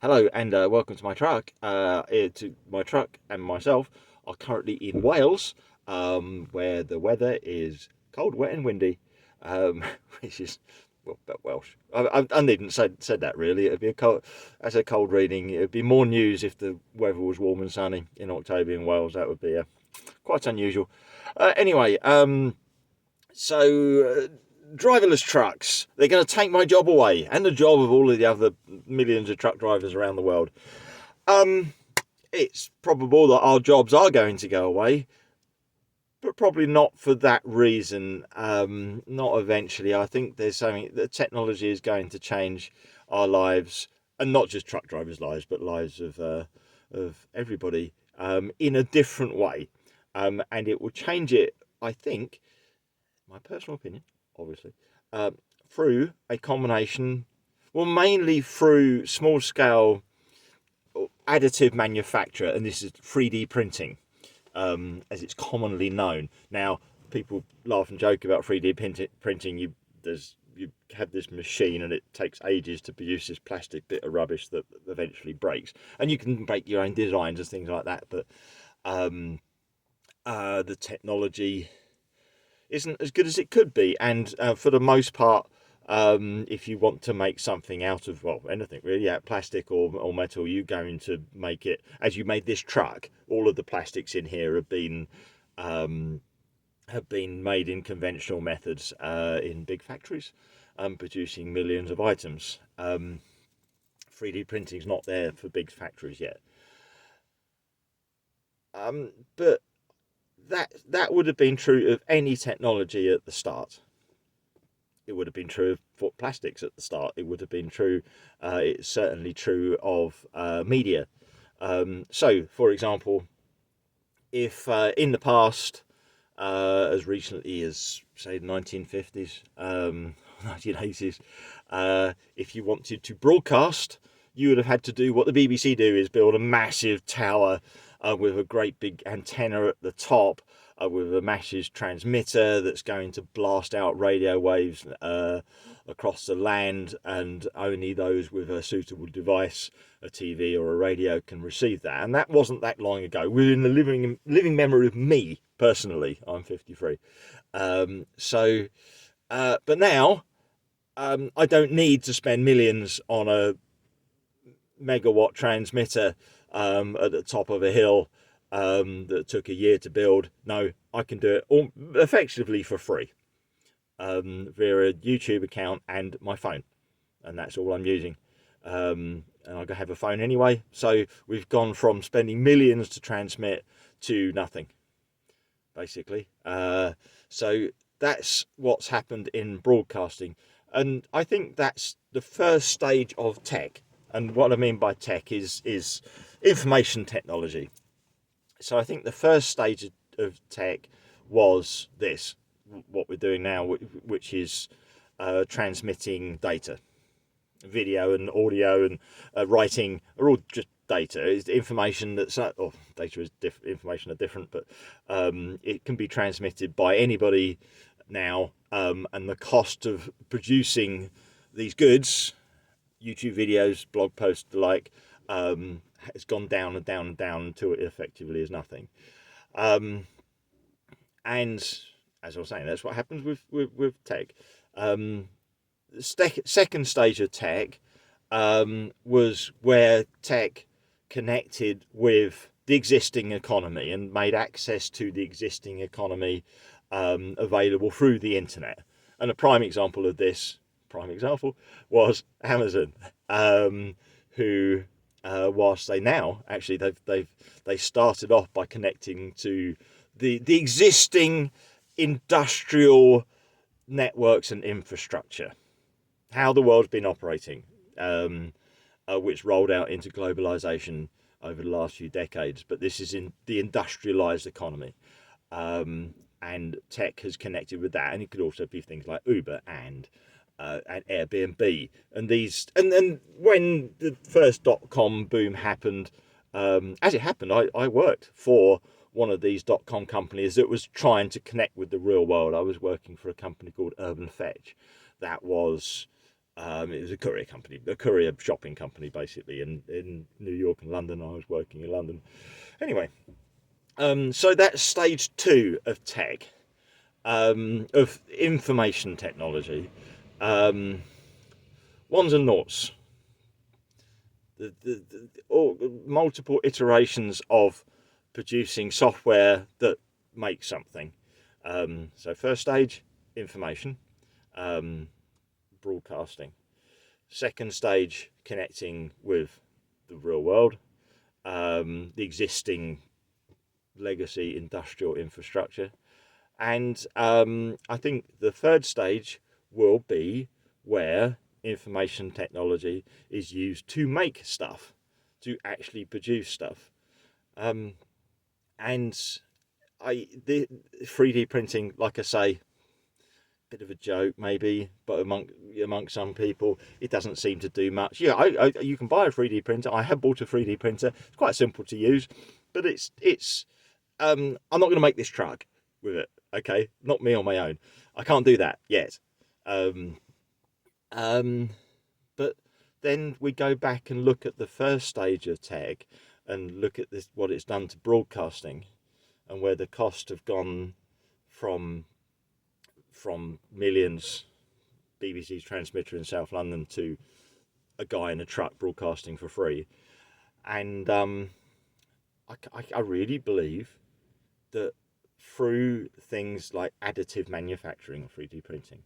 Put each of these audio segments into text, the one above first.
Hello and welcome to my truck. My truck and myself are currently in Wales, where the weather is cold, wet, and windy, um, which is well, a bit Welsh. I needn't said that really. It'd be a cold, as a cold reading. It'd be more news if the weather was warm and sunny in October in Wales. That would be quite unusual. Anyway, so driverless trucks, they're going to take my job away and the job of all of the other millions of truck drivers around the world. Um, it's probable that our jobs are going to go away, but probably not for that reason. Not eventually. I think there's something that technology is going to change our lives, and not just truck drivers' lives, but lives of everybody in a different way. And it will change it, I think, my personal opinion, obviously, uh, through a combination, well, mainly through small scale additive manufacture, and this is 3D printing, as it's commonly known. Now, people laugh and joke about 3D printing. You have this machine and it takes ages to produce this plastic bit of rubbish that eventually breaks, and you can make your own designs and things like that. But the technology isn't as good as it could be, and for the most part, if you want to make something out of, well, anything really, out plastic or metal, you're going to make it as you made this truck. All of the plastics in here have been made in conventional methods in big factories, producing millions of items. 3D printing is not there for big factories yet, but that would have been true of any technology at the start. It would have been true of plastics at the start. It would have been true. It's certainly true of media. So, for example, if in the past, as recently as say the 1950s, 1980s, if you wanted to broadcast, you would have had to do what the BBC do: is build a massive tower with a great big antenna at the top, with a massive transmitter that's going to blast out radio waves across the land, and only those with a suitable device, a TV or a radio, can receive that. And that wasn't that long ago. Within the living memory of me personally, I'm 53. But now I don't need to spend millions on a megawatt transmitter at the top of a hill that took a year to build. No, I can do it all effectively for free via a YouTube account and my phone, and that's all I'm using. And I have a phone anyway, so we've gone from spending millions to transmit to nothing, basically. So that's what's happened in broadcasting, and I think that's the first stage of tech. And what I mean by tech is information technology. So I think the first stage of tech was this, what we're doing now, which is transmitting data. Video and audio and writing are all just data. It's information that's data is information are different, but it can be transmitted by anybody now, and the cost of producing these goods, YouTube videos, blog posts, the like, has gone down and down and down until it effectively is nothing. And as I was saying, that's what happens with tech. The second stage of tech was where tech connected with the existing economy and made access to the existing economy available through the internet. And a prime example of this, was Amazon, who, whilst they started off by connecting to the existing industrial networks and infrastructure, how the world's been operating, which rolled out into globalization over the last few decades. But this is in the industrialized economy, and tech has connected with that. And it could also be things like Uber and Airbnb, and these. And then when the first .com boom happened, as it happened, I worked for one of these .com companies that was trying to connect with the real world. I was working for a company called Urban Fetch that was It was a courier company, a courier shopping company, basically, in New York and London. I was working in London. Anyway, so that's stage 2 of tech, of information technology. Um, Ones and noughts. Multiple iterations of producing software that makes something. So first stage, information, um, broadcasting. Second stage, connecting with the real world, the existing legacy industrial infrastructure. And I think the third stage will be where information technology is used to make stuff, to actually produce stuff. Um, and the 3D printing, like I say, bit of a joke maybe, but among some people, it doesn't seem to do much. Yeah, you can buy a 3D printer. I have bought a 3D printer. It's quite simple to use, but it's I'm not going to make this truck with it. Okay, not me on my own. I can't do that yet. Um, um, but then we go back and look at the first stage of tech and look at this, what it's done to broadcasting, and where the cost have gone from millions, BBC's transmitter in South London, to a guy in a truck broadcasting for free. And I really believe that through things like additive manufacturing or 3D printing,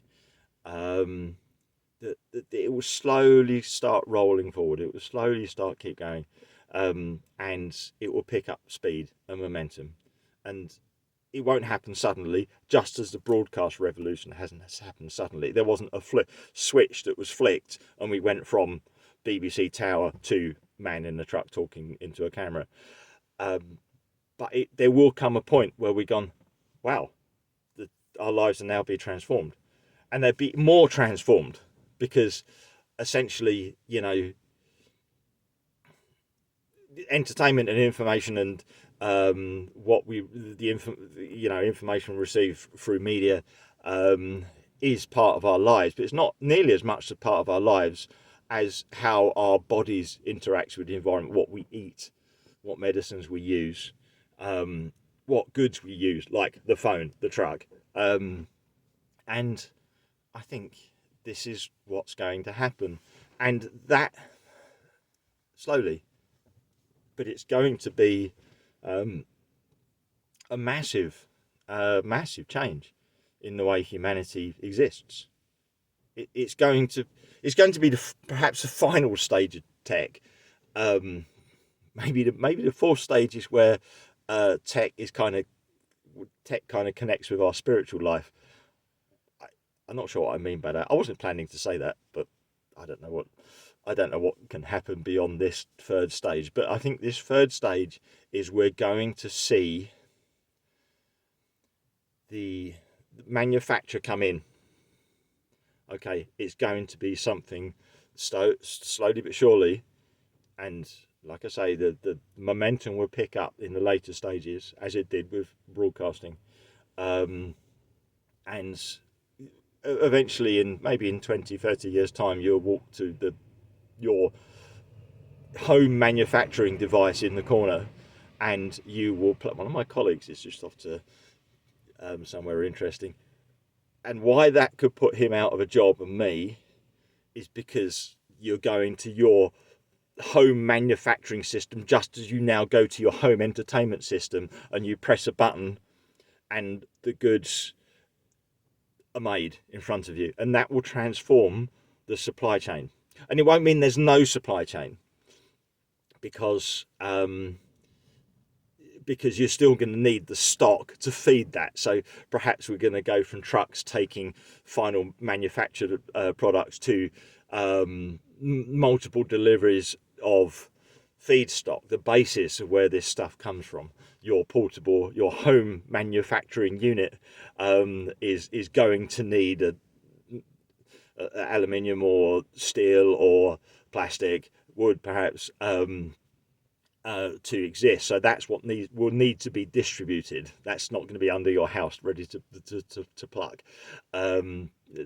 that it will slowly start rolling forward. It will slowly start keep going, and it will pick up speed and momentum. And it won't happen suddenly, just as the broadcast revolution hasn't happened suddenly. There wasn't a switch that was flicked and we went from BBC Tower to man in the truck talking into a camera. But there will come a point where we've gone, wow, our lives are now being transformed. And they'll be more transformed because essentially, entertainment and information and information received through media is part of our lives, but it's not nearly as much a part of our lives as how our bodies interact with the environment, what we eat, what medicines we use, what goods we use, like the phone, the truck. And I think this is what's going to happen. And that slowly, but it's going to be a massive change in the way humanity exists. It's going to be perhaps the final stage of tech. Maybe the fourth stage is where tech kind of connects with our spiritual life. I'm not sure what I mean by that. I wasn't planning to say that, but I don't know what can happen beyond this third stage. But I think this third stage is we're going to see the manufacture come in. Okay, it's going to be something slowly but surely, and like I say, the momentum will pick up in the later stages, as it did with broadcasting, and eventually, maybe in 20, 30 years' time, you'll walk to your home manufacturing device in the corner, and you will play. One of my colleagues is just off to somewhere interesting, and why that could put him out of a job and me is because you're going to your home manufacturing system just as you now go to your home entertainment system, and you press a button and the goods are made in front of you, and that will transform the supply chain. And it won't mean there's no supply chain, because you're still going to need the stock to feed that. So perhaps we're going to go from trucks taking final manufactured products to multiple deliveries of feedstock, the basis of where this stuff comes from. Your home manufacturing unit is going to need a aluminium or steel or plastic, wood perhaps, to exist. So that's what will need to be distributed. That's not going to be under your house ready to pluck.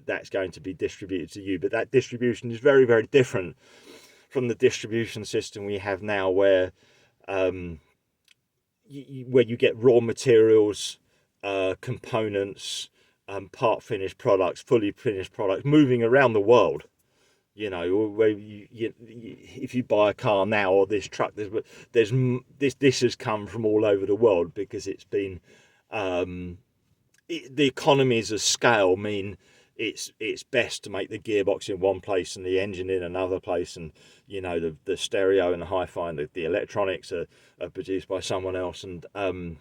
that's going to be distributed to you. But that distribution is very, very different from the distribution system we have now, where you get raw materials, components, part finished products, fully finished products moving around the world. Where if you buy a car now or this truck, this has come from all over the world, because it's been the economies of scale mean it's best to make the gearbox in one place and the engine in another place, and the stereo and the hi-fi and the electronics are produced by someone else, and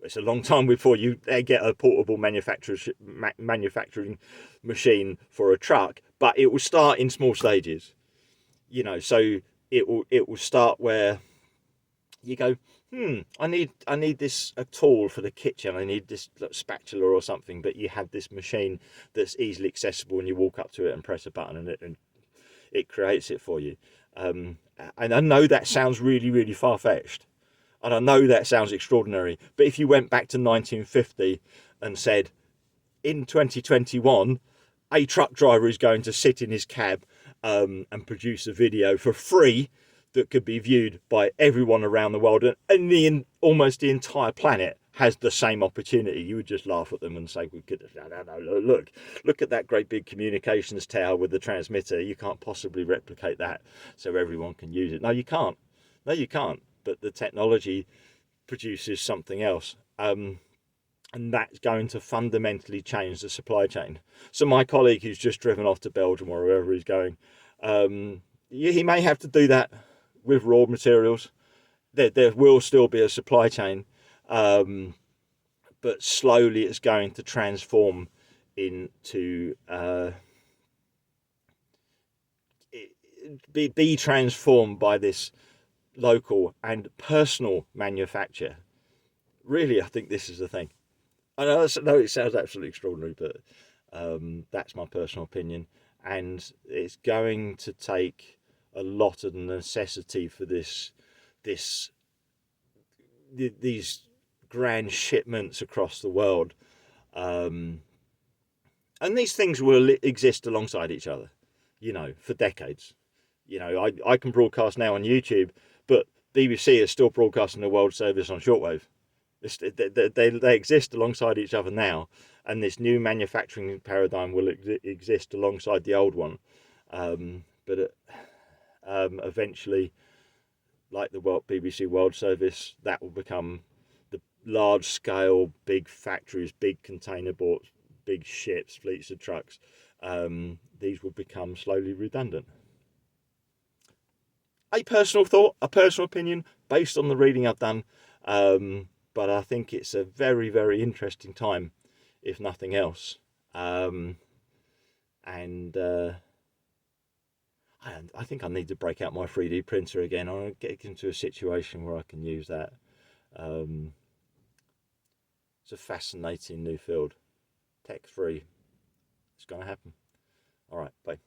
it's a long time before you get a portable manufacturing machine for a truck, but it will start in small stages. So it will start where you go, I need this a tool for the kitchen. I need this spatula or something, but you have this machine that's easily accessible, and you walk up to it and press a button, and it creates it for you. And I know that sounds really, really far-fetched. And I know that sounds extraordinary, but if you went back to 1950 and said, in 2021, a truck driver is going to sit in his cab and produce a video for free that could be viewed by everyone around the world, and almost the entire planet has the same opportunity, you would just laugh at them and say, no, look at that great big communications tower with the transmitter. You can't possibly replicate that so everyone can use it. No, you can't. But the technology produces something else, and that's going to fundamentally change the supply chain. So my colleague who's just driven off to Belgium or wherever he's going, he may have to do that with raw materials. There will still be a supply chain, but slowly it's going to transform into be transformed by this local and personal manufacture. Really, I think this is the thing. I know it sounds absolutely extraordinary, but that's my personal opinion, and it's going to take a lot of necessity for these grand shipments across the world, and these things will exist alongside each other, for decades. I can broadcast now on YouTube, but BBC is still broadcasting the world service on shortwave. They exist alongside each other now, and this new manufacturing paradigm will exist alongside the old one. But eventually, like the BBC World Service, that will become the large-scale, big factories, big container ports, big ships, fleets of trucks. These will become slowly redundant. A personal thought, a personal opinion, based on the reading I've done. But I think it's a very, very interesting time, if nothing else. And I think I need to break out my 3D printer again. I want to get into a situation where I can use that. It's a fascinating new field. Tech free. It's going to happen. All right, bye.